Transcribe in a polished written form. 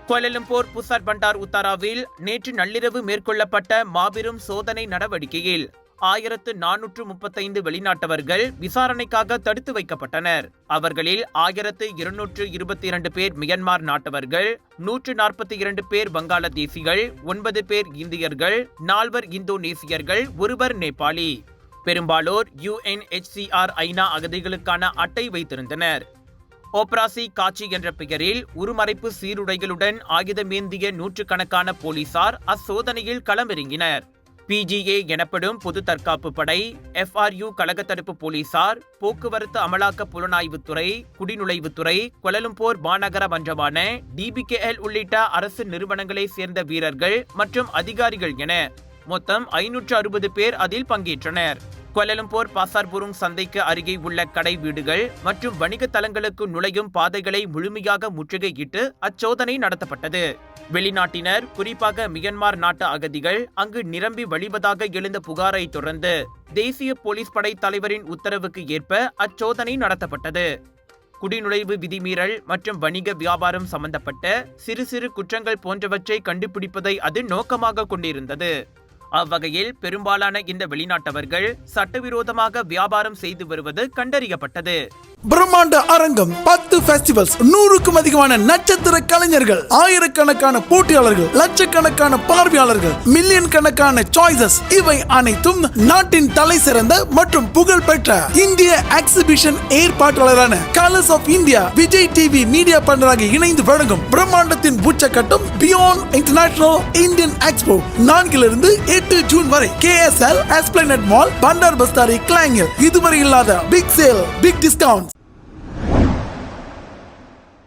Kuala Lumpur புசார் பண்டார் உத்தாராவில் நேற்று நள்ளிரவு மேற்கொள்ளப்பட்ட மாபெரும் சோதனை நடவடிக்கையில் 1435 வெளிநாட்டவர்கள் விசாரணைக்காக தடுத்து வைக்கப்பட்டனர். அவர்களில் 1222 பேர் மியன்மார் நாட்டவர்கள், 142 பேர் வங்காளதேசிகள், 9 பேர் இந்தியர்கள், 4 இந்தோனேசியர்கள், 1 நேபாளி. பெரும்பாலோர் UNHCR ஐநா அகதிகளுக்கான அட்டை வைத்திருந்தனர். ஓப்ராசி காட்சி என்ற பெயரில் உருமறைப்பு சீருடைகளுடன் ஆயுதமேந்திய நூற்றுக்கணக்கான போலீசார் அச்சோதனையில் களமிறங்கினர். PGA எனப்படும் பொது தற்காப்பு படை, FRU கழக தடுப்பு போலீசார், போக்குவரத்து அமலாக்க புலனாய்வுத்துறை, குடிநுழைவுத்துறை, கோலாலம்பூர் மாநகர மன்றமான DBKL உள்ளிட்ட அரசு நிறுவனங்களைச் சேர்ந்த வீரர்கள் மற்றும் அதிகாரிகள் என மொத்தம் 560 பேர் அதில் பங்கேற்றனர். கோலாலம்பூர் பாசார்புரும் சந்தைக்கு அருகே உள்ள கடை வீடுகள் மற்றும் வணிக தலங்களுக்கு நுழையும் பாதைகளை முழுமையாக முற்றுகையிட்டு அச்சோதனை நடத்தப்பட்டது. வெளிநாட்டினர், குறிப்பாக மியன்மார் நாட்டு அகதிகள் அங்கு நிரம்பி வழிவதாக எழுந்த புகாரை தொடர்ந்து தேசிய போலீஸ் படை தலைவரின் உத்தரவுக்கு ஏற்ப அச்சோதனை நடத்தப்பட்டது. குடிநுழைவு விதிமீறல் மற்றும் வணிக வியாபாரம் சம்பந்தப்பட்ட சிறு சிறு குற்றங்கள் போன்றவற்றை கண்டுபிடிப்பதை அது நோக்கமாக கொண்டிருந்தது. அவ்வகையில் பெரும்பாலான இந்த வெளிநாட்டவர்கள் சட்டவிரோதமாக வியாபாரம் செய்து வருவது கண்டறியப்பட்டது. பிரம்மாண்ட அரங்கம், 10 ஃபெஸ்டிவல்ஸ், 100க்கும் அதிகமான நட்சத்திர கலைஞர்கள், ஆயிரக்கணக்கான போட்டியாளர்கள், லட்சக்கணக்கான பார்வையாளர்கள், மில்லியன் கணக்கான சாய்ஸஸ், இவை அனைத்தும் நாட்டின் தலை சிறந்த மற்றும் புகழ்பெற்ற இந்திய எக்ஸிபிஷன் ஏற்பாட்டாளரான colours of India Vijay TV media பார்ட்னராக இணைந்து வழங்கும் பிரம்மாண்டத்தின் உச்சக்கட்டம் beyond international Indian expo 4 to 8 June வரை KSL Esplanade Mall, Bandar Bestari, கிளாங்கில். இதுவரை இல்லாத பிக் சேல், பிக் டிஸ்கவுண்ட்.